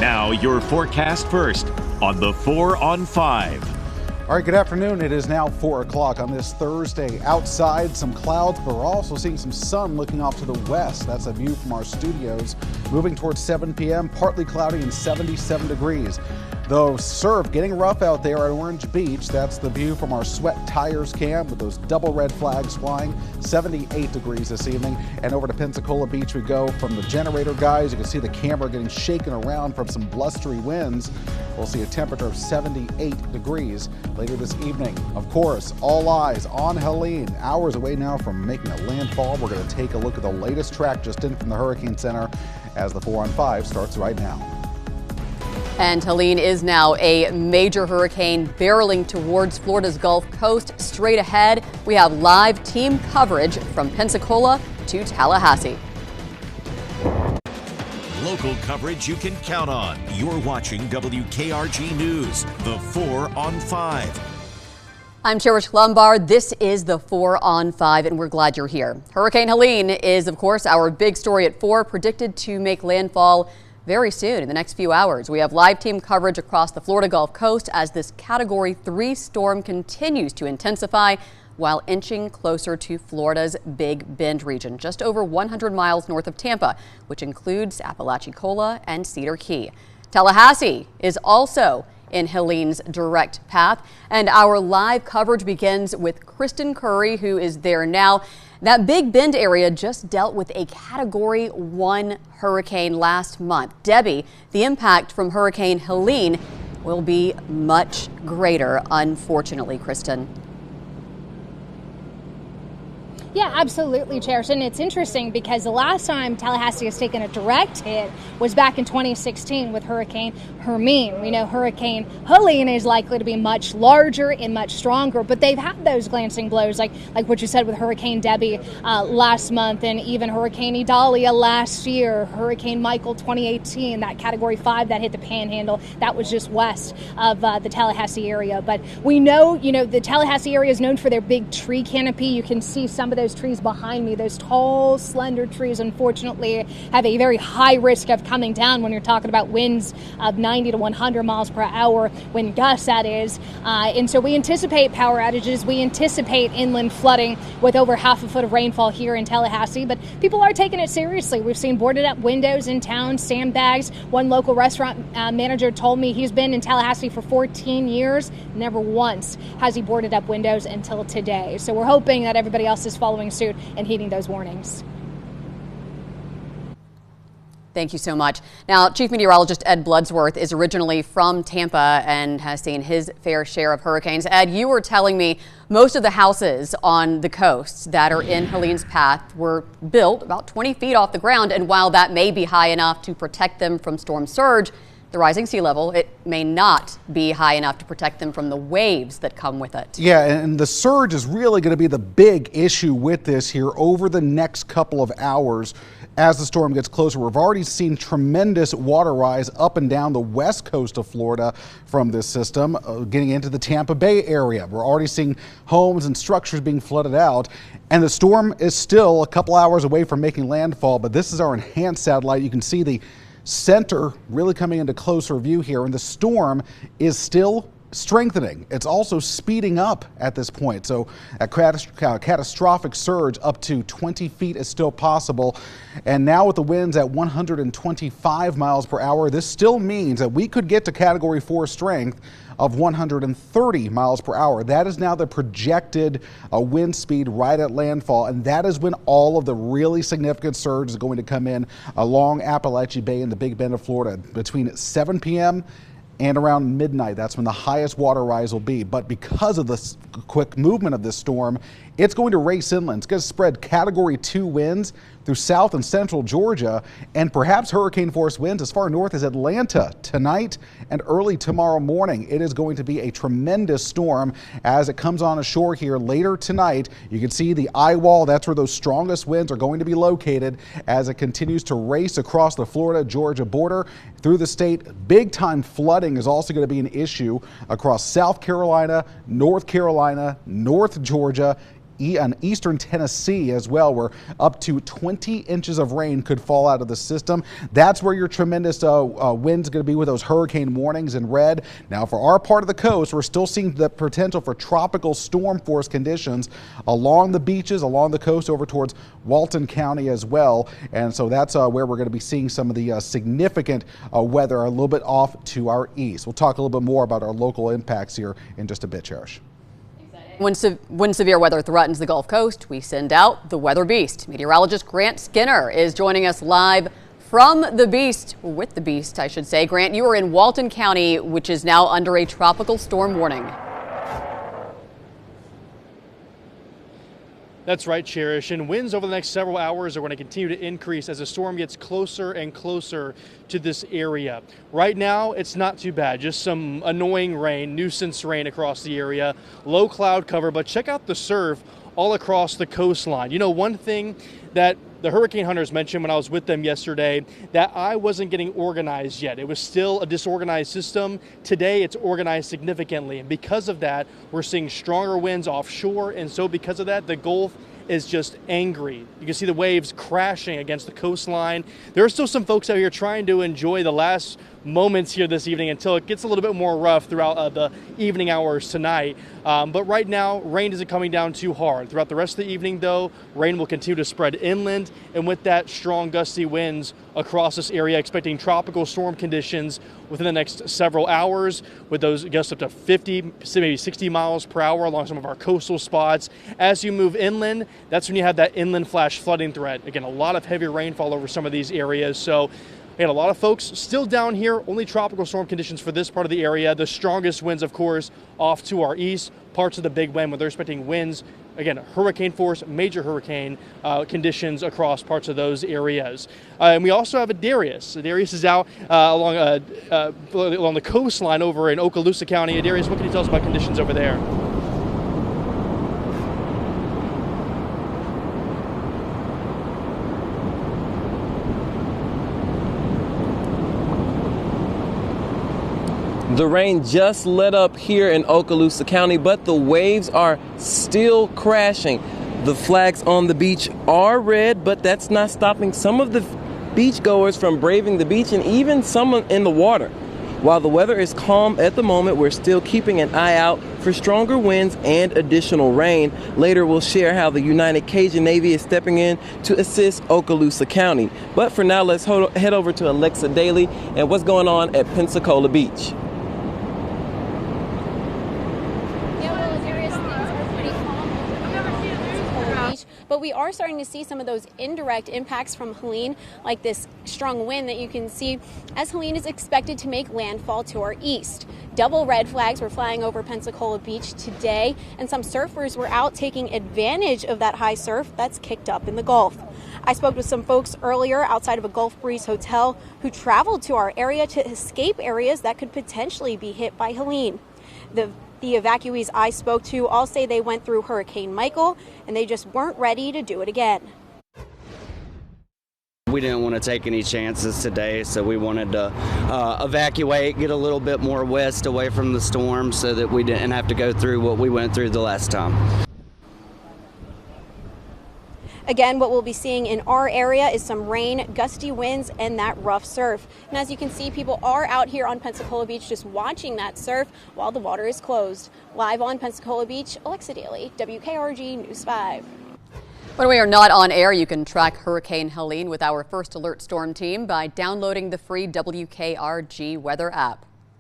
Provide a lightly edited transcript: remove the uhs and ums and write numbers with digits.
Now your forecast first on the 4 on 5. All right, good afternoon. It is now 4 o'clock on this Thursday. Outside, some clouds, but we're also seeing some sun looking off to the west. That's a view from our studios. Moving towards 7 p.m., partly cloudy and 77 degrees. Though surf getting rough out there at Orange Beach. That's the view from our Sweat Tires camp with those double red flags flying. 78 degrees this evening. And over to Pensacola Beach we go from the generator guys. You can see the camera getting shaken around from some blustery winds. We'll see a temperature of 78 degrees later this evening. Of course, all eyes on Helene. Hours away now from making a landfall. We're going to take a look at the latest track just in from the Hurricane Center as the 4 on 5 starts right now. And Helene is now a major hurricane barreling towards Florida's Gulf Coast. Straight ahead, we have live team coverage from Pensacola to Tallahassee. Local coverage you can count on. You're watching WKRG News, the 4 on 5. I'm Cherish Lombard. This is the 4 on 5, and we're glad you're here. Hurricane Helene is, of course, our big story at 4, predicted to make landfall very soon in the next few hours. We have live team coverage across the Florida Gulf Coast as this Category 3 storm continues to intensify while inching closer to Florida's Big Bend region, just over 100 miles north of Tampa, which includes Apalachicola and Cedar Key. Tallahassee is also in Helene's direct path, and our live coverage begins with Kristen Curry, who is there now. That Big Bend area just dealt with a Category 1 hurricane last month. Debbie, the impact from Hurricane Helene will be much greater, unfortunately, Kristen. Yeah, absolutely, Cherish. And it's interesting because the last time Tallahassee has taken a direct hit was back in 2016 with Hurricane Hermine. We know Hurricane Helene is likely to be much larger and much stronger, but they've had those glancing blows like what you said with Hurricane Debbie last month, and even Hurricane Idalia last year, Hurricane Michael 2018, that Category 5 that hit the Panhandle. That was just west of the Tallahassee area. But we know, the Tallahassee area is known for their big tree canopy. You can see some of those trees behind me, those tall, slender trees, unfortunately, have a very high risk of coming down when you're talking about winds of 90 to 100 miles per hour, wind gusts, that is. And so we anticipate power outages. We anticipate inland flooding with over half a foot of rainfall here in Tallahassee, but people are taking it seriously. We've seen boarded up windows in town, sandbags. One local restaurant manager told me he's been in Tallahassee for 14 years. Never once has he boarded up windows until today. So we're hoping that everybody else is following suit and heeding those warnings. Thank you so much. Now, Chief Meteorologist Ed Bloodsworth is originally from Tampa and has seen his fair share of hurricanes. Ed, you were telling me most of the houses on the coast that are in Helene's path were built about 20 feet off the ground, and while that may be high enough to protect them from storm surge, the rising sea level, it may not be high enough to protect them from the waves that come with it. Yeah, and the surge is really going to be the big issue with this here over the next couple of hours as the storm gets closer. We've already seen tremendous water rise up and down the west coast of Florida from this system, getting into the Tampa Bay area. We're already seeing homes and structures being flooded out, and the storm is still a couple hours away from making landfall, but this is our enhanced satellite. You can see the center really coming into closer view here, and the storm is still strengthening. It's also speeding up at this point, so a catastrophic surge up to 20 feet is still possible. And now with the winds at 125 miles per hour, this still means that we could get to Category 4 strength of 130 miles per hour. That is now the projected wind speed right at landfall, and that is when all of the really significant surge is going to come in along Apalachee Bay in the Big Bend of Florida between 7 p.m. and around midnight. That's when the highest water rise will be. But because of the quick movement of this storm, it's going to race inland. It's going to spread Category 2 winds through south and central Georgia, and perhaps hurricane force winds as far north as Atlanta tonight and early tomorrow morning. It is going to be a tremendous storm as it comes on ashore here later tonight. You can see the eye wall. That's where those strongest winds are going to be located as it continues to race across the Florida-Georgia border through the state. Big time flooding is also going to be an issue across South Carolina, North Carolina, North Georgia, eastern Tennessee as well, where up to 20 inches of rain could fall out of the system. That's where your tremendous winds are going to be with those hurricane warnings in red. Now, for our part of the coast, we're still seeing the potential for tropical storm force conditions along the beaches, along the coast over towards Walton County as well. And so that's where we're going to be seeing some of the significant weather a little bit off to our east. We'll talk a little bit more about our local impacts here in just a bit, Cherish. When severe weather threatens the Gulf Coast, we send out the weather beast. Meteorologist Grant Skinner is joining us live from the beast, with the beast, I should say. Grant, you are in Walton County, which is now under a tropical storm warning. That's right, Cherish. And winds over the next several hours are going to continue to increase as the storm gets closer and closer to this area. Right now, it's not too bad. Just some annoying rain, nuisance rain across the area, low cloud cover. But check out the surf all across the coastline. You know, one thing that the hurricane hunters mentioned when I was with them yesterday, that I wasn't getting organized yet. It was still a disorganized system. Today, it's organized significantly. And because of that, we're seeing stronger winds offshore. And so because of that, the Gulf is just angry. You can see the waves crashing against the coastline. There are still some folks out here trying to enjoy the last moments here this evening until it gets a little bit more rough throughout the evening hours tonight. But right now, rain isn't coming down too hard. Throughout the rest of the evening, though, rain will continue to spread inland, and with that, strong gusty winds across this area, expecting tropical storm conditions within the next several hours, with those gusts up to 50, maybe 60 miles per hour along some of our coastal spots. As you move inland, that's when you have that inland flash flooding threat. Again, a lot of heavy rainfall over some of these areas. So and a lot of folks still down here, only tropical storm conditions for this part of the area. The strongest winds, of course, off to our east, parts of the Big Bend, where they're expecting winds, again, hurricane force, major hurricane conditions across parts of those areas. And we also have a Darius. Darius is out along the coastline over in Okaloosa County. Darius, what can you tell us about conditions over there? The rain just let up here in Okaloosa County, but the waves are still crashing. The flags on the beach are red, but that's not stopping some of the beachgoers from braving the beach and even some in the water. While the weather is calm at the moment, we're still keeping an eye out for stronger winds and additional rain. Later, we'll share how the United Cajun Navy is stepping in to assist Okaloosa County. But for now, let's head over to Alexa Daly and what's going on at Pensacola Beach. But we are starting to see some of those indirect impacts from Helene, like this strong wind that you can see as Helene is expected to make landfall to our east. Double red flags were flying over Pensacola Beach today, and some surfers were out taking advantage of that high surf that's kicked up in the Gulf. I spoke with some folks earlier outside of a Gulf Breeze hotel who traveled to our area to escape areas that could potentially be hit by Helene. The evacuees I spoke to all say they went through Hurricane Michael and they just weren't ready to do it again. We didn't want to take any chances today, so we wanted to evacuate, get a little bit more west away from the storm so that we didn't have to go through what we went through the last time. Again, what we'll be seeing in our area is some rain, gusty winds, and that rough surf. And as you can see, people are out here on Pensacola Beach just watching that surf while the water is closed. Live on Pensacola Beach, Alexa Daly, WKRG News 5. When we are not on air, you can track Hurricane Helene with our First Alert Storm team by downloading the free WKRG weather app.